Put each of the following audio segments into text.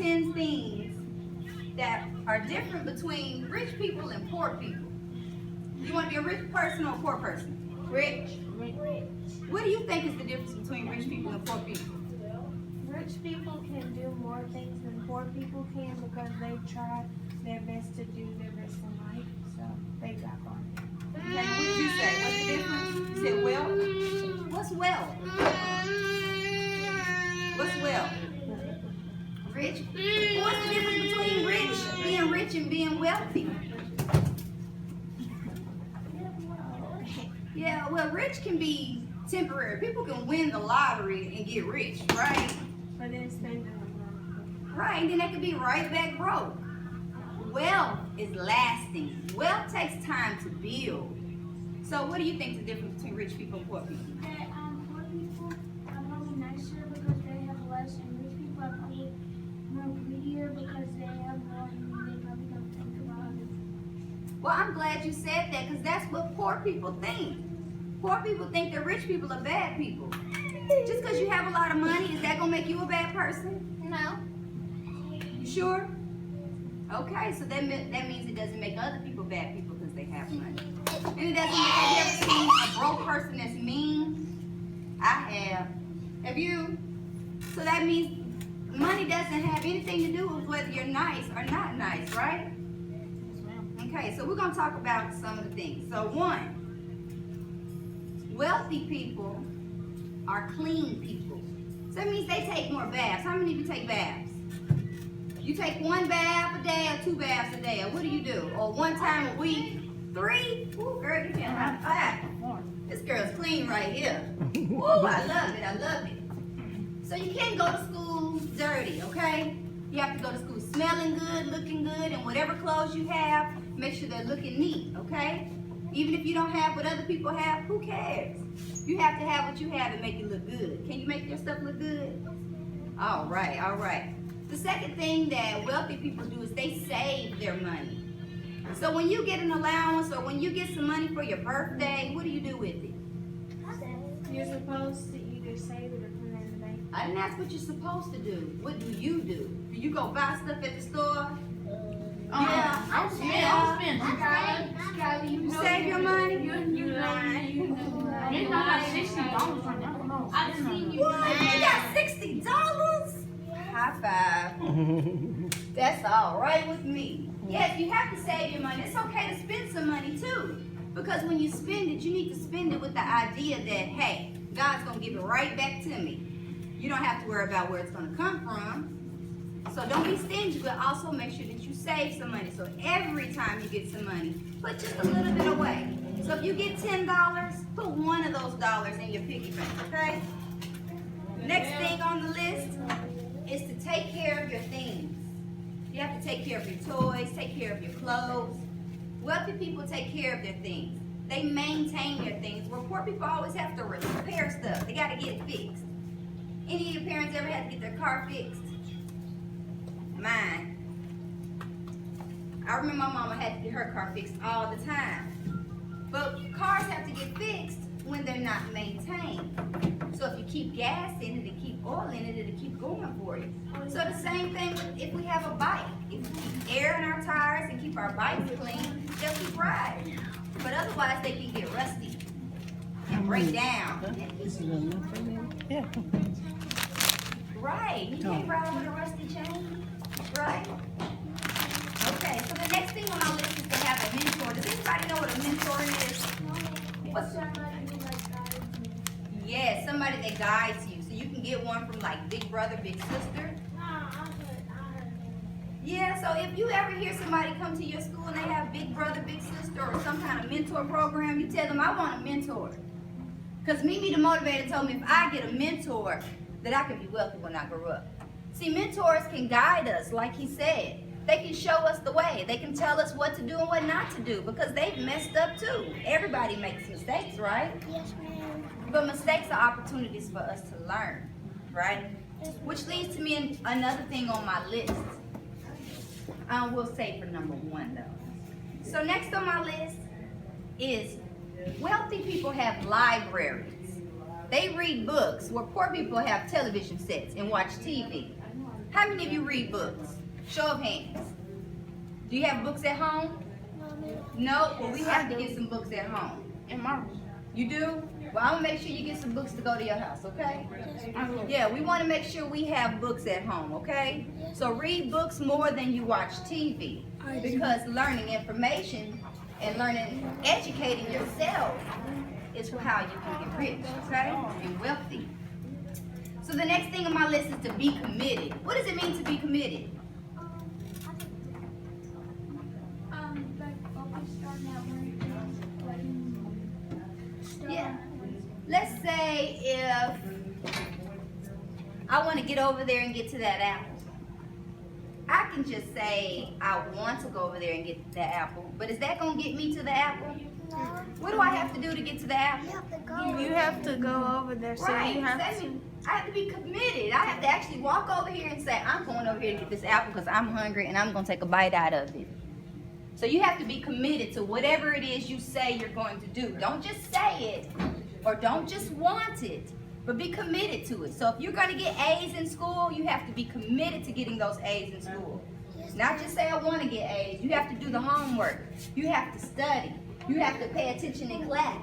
10 things that are different between rich people and poor people. You want to be a rich person or a poor person? Rich. What do you think is the difference between rich people and poor people? Rich people can do more things than poor people can because they try their best to do their best in life. So they got on it. Okay, what did you say? What's the difference? You said wealth? What's wealth? What's wealth? Rich? What's the difference between being rich and being wealthy? Yeah, well, rich can be temporary. People can win the lottery and get rich, right? But then spend it on Right, and then they could be right back broke. Wealth is lasting. Wealth takes time to build. So what do you think is the difference between rich people and poor people? that poor people are probably nicer because they have less, and rich people are probably more greedier because they have more and they probably don't think about it. Well, I'm glad you said that because that's what poor people think. Poor people think that rich people are bad people. Just because you have a lot of money, is that going to make you a bad person? No. You sure? Okay, so that means it doesn't make other people bad people because they have money. And it doesn't make, have you ever seen a broke person that's mean? I have. Have you? So that means money doesn't have anything to do with whether you're nice or not nice, right? Okay, so we're going to talk about some of the things. So one, wealthy people are clean people. So that means they take more baths. How many of you take baths? You take 1 bath a day or 2 baths a day, or what do you do? Or 1 time a week? 3? Ooh, girl, you can't high five. This girl's clean right here. Ooh, I love it, I love it. So you can't go to school dirty, okay? You have to go to school smelling good, looking good, and whatever clothes you have, make sure they're looking neat, okay? Even if you don't have what other people have, who cares? You have to have what you have and make it look good. Can you make your stuff look good? All right, all right. The second thing that wealthy people do is they save their money. So when you get an allowance or when you get some money for your birthday, what do you do with it? You're supposed to either save it or put it in the bank. I didn't ask what you're supposed to do. What do? Do you go buy stuff at the store? Yeah. I'm spending. Skyler, You save your money? You lying. It's not like $60 from that. I've seen you What? lying. You got $60? High five. That's all right with me. Yes, you have to save your money. It's okay to spend some money too. Because when you spend it, you need to spend it with the idea that, hey, God's going to give it right back to me. You don't have to worry about where it's going to come from. So don't be stingy, but also make sure that you save some money. So every time you get some money, put just a little bit away. So if you get $10, put one of those dollars in your piggy bank, okay? Next thing on the list is to take care of your things. You have to take care of your toys, take care of your clothes. Wealthy people take care of their things. They maintain their things, where poor people always have to repair stuff. They got to get it fixed. Any of your parents ever had to get their car fixed? Mine. I remember my mama had to get her car fixed all the time. But cars have to get fixed when they're not maintained. So if you keep gas in it and keep oil in it, it'll keep going for you. So the same thing if we have a bike. If we keep air in our tires and keep our bikes clean, they'll keep riding. But otherwise they can get rusty and break down. Yeah. Right, you can't ride with a rusty chain. Right? Okay, so the next thing on our list is to have a mentor. Does anybody know what a mentor is? What's Yes, somebody that guides you. So you can get one from like big brother, big sister. Yeah, so if you ever hear somebody come to your school and they have big brother, big sister, or some kind of mentor program, you tell them, I want a mentor. Because Mimi the Motivator told me if I get a mentor, that I can be wealthy when I grow up. See, mentors can guide us, like he said. They can show us the way. They can tell us what to do and what not to do because they've messed up too. Everybody makes mistakes, right? Yes, ma'am. But mistakes are opportunities for us to learn, right? Which leads to me another thing on my list. We'll say for number 1 though. So next on my list is wealthy people have libraries. They read books where poor people have television sets and watch TV. How many of you read books? Show of hands. Do you have books at home? No? Well, we have to get some books at home. In my room. You do? Well, I'm gonna make sure you get some books to go to your house, okay? Yeah, we want to make sure we have books at home, okay? So read books more than you watch TV, because learning information and educating yourself is how you can get rich, okay? And wealthy. So the next thing on my list is to be committed. What does it mean to be committed? Like focus on that one thing, like Yeah. Let's say if I want to get over there and get to that apple. I can just say I want to go over there and get that apple, but is that going to get me to the apple? What do I have to do to get to the apple? You have to go over there, so Right. you have That to. means I have to be committed. I have to actually walk over here and say, I'm going over here to get this apple because I'm hungry and I'm going to take a bite out of it. So you have to be committed to whatever it is you say you're going to do. Don't just say it or don't just want it, but be committed to it. So if you're going to get A's in school, you have to be committed to getting those A's in school. Not just say I want to get A's. You have to do the homework. You have to study. You have to pay attention in class.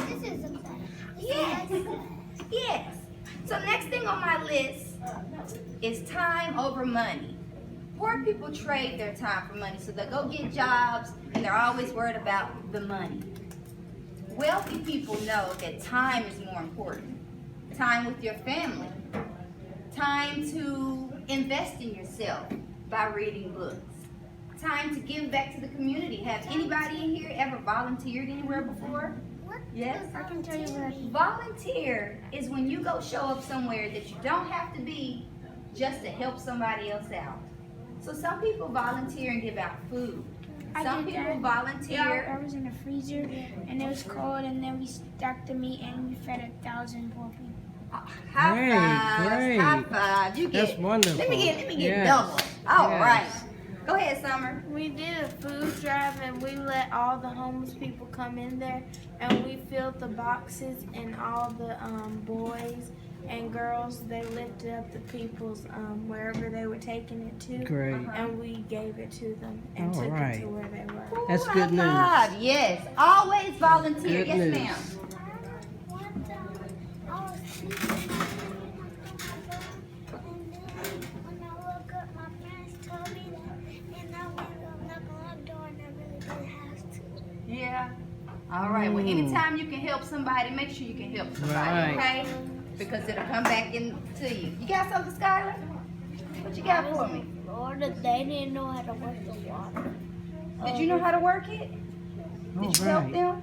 this is a class. Yes. Yes. So next thing on my list is time over money. Poor people trade their time for money, so they go get jobs and they're always worried about the money. Wealthy people know that time is more important. Time with your family. Time to invest in yourself by reading books. Time to give back to the community. Have anybody in here ever volunteered anywhere before? Yes? I can tell you what. Volunteer is when you go show up somewhere that you don't have to be just to help somebody else out. So some people volunteer and give out food. Some did people that. volunteer. I was in the freezer and it was cold, and then we stacked the meat and we fed 1,000 poor people. High Great, five. great. High five. You get. That's wonderful. Let me get Yes. double. All Yes. right. Go ahead, Summer. We did a food drive and we let all the homeless people come in there and we filled the boxes, and all the boys and girls, they lifted up the people's wherever they were taking it to. Great. And we gave it to them and All took right. it to where they were. That's Ooh, good high five. news. Yes. Always volunteer. Good Yes, news. ma'am. One time I was sleeping and then when I woke up, my parents told me that, and I went up knocking on the door, and I really didn't have to. Yeah. All right. Well, anytime you can help somebody, make sure you can help somebody, Right. okay? Because it'll come back into you. You got something, Skylar? What you got for me? Lord, they didn't know how to work the water. Did you know how to work it? All Did you help right. them?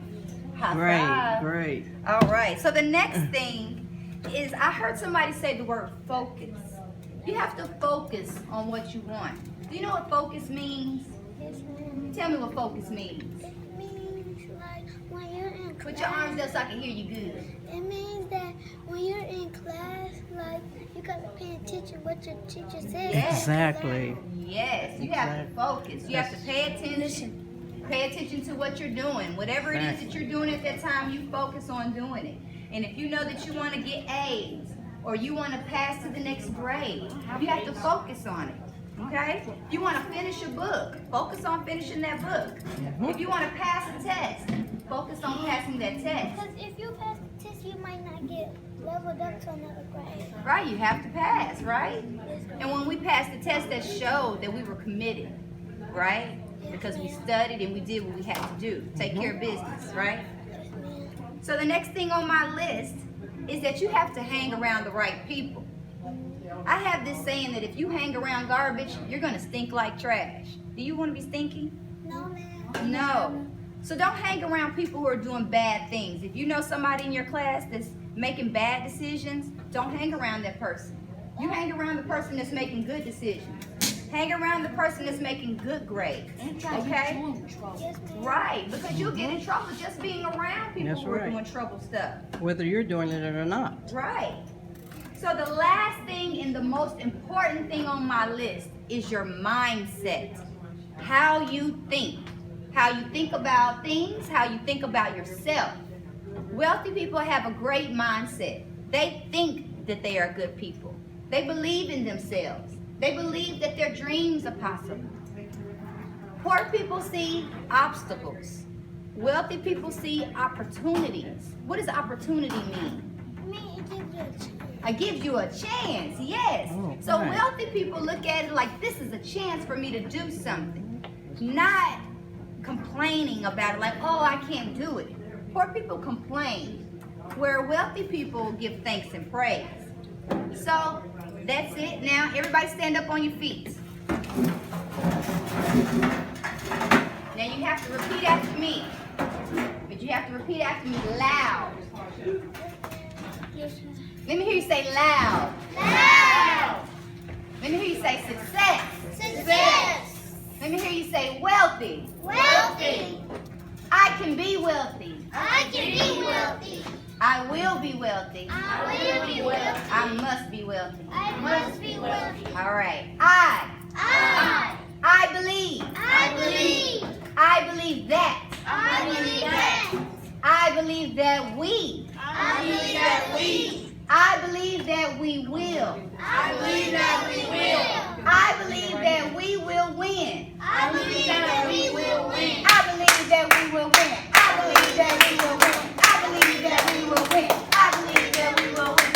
High Great, five. great. All right. So the next thing is, I heard somebody say the word focus. You have to focus on what you want. Do you know what focus means? Yes, ma'am. Tell me what focus means. It means like when you're in class. Put your arms up so I can hear you good. It means that when you're in class, like you gotta pay attention what your teacher says. Yes. Exactly. Yes, you have to focus. You have to pay attention. Pay attention to what you're doing. Whatever it is that you're doing at that time, you focus on doing it. And if you know that you want to get A's or you want to pass to the next grade, you have to focus on it. Okay? If you want to finish a book, focus on finishing that book. If you want to pass a test, focus on passing that test. Because if you pass the test, you might not get leveled up to another grade. Right? You have to pass, right? And when we passed the test, that showed that we were committed, right? Because we studied and we did what we had to do. Take care of business, right? Yes, ma'am. So the next thing on my list is that you have to hang around the right people. I have this saying that if you hang around garbage, you're going to stink like trash. Do you want to be stinky? No, ma'am. No. So don't hang around people who are doing bad things. If you know somebody in your class that's making bad decisions, don't hang around that person. You hang around the person that's making good decisions. Hang around the person that's making good grades. Okay? Yes, ma'am. Right, because you'll get in trouble just being around people That's who are right. doing trouble stuff. Whether you're doing it or not. Right. So the last thing and the most important thing on my list is your mindset. How you think. How you think about things, how you think about yourself. Wealthy people have a great mindset. They think that they are good people. They believe in themselves. They believe that their dreams are possible. Poor people see obstacles. Wealthy people see opportunities. What does opportunity mean? It gives you a chance, yes. Oh, So right. wealthy people look at it like this is a chance for me to do something. Not complaining about it like, oh, I can't do it. Poor people complain, where wealthy people give thanks and praise. So that's it. Now everybody stand up on your feet. Now you have to repeat after me. But you have to repeat after me loud. Let me hear you say loud. Loud. Let me hear you say success. Success. Let me hear you say wealthy. Wealthy. I can be wealthy. I can be wealthy. I will be wealthy. I will be wealthy. I must be wealthy. I must be wealthy. All right. I believe. I believe. I believe that. I believe that. I believe that we. I believe that we. I believe that we will. I believe that we will. I believe that we will win. I believe that we will win. I believe that we will win. I believe that we will win. I believe that we will win. I believe that we will win.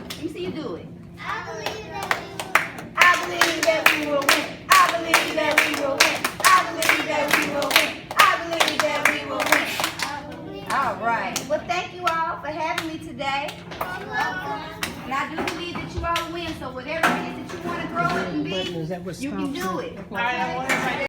Let me see you do it. I believe that we will. I believe that we will win. I believe that we will win. I believe that we will win. I believe that we will win. All right. Well, thank you all for having me today. And I do believe that you all win. So whatever it is that you want to grow up and Is that be, what you can stops do it? it. All right, I want everybody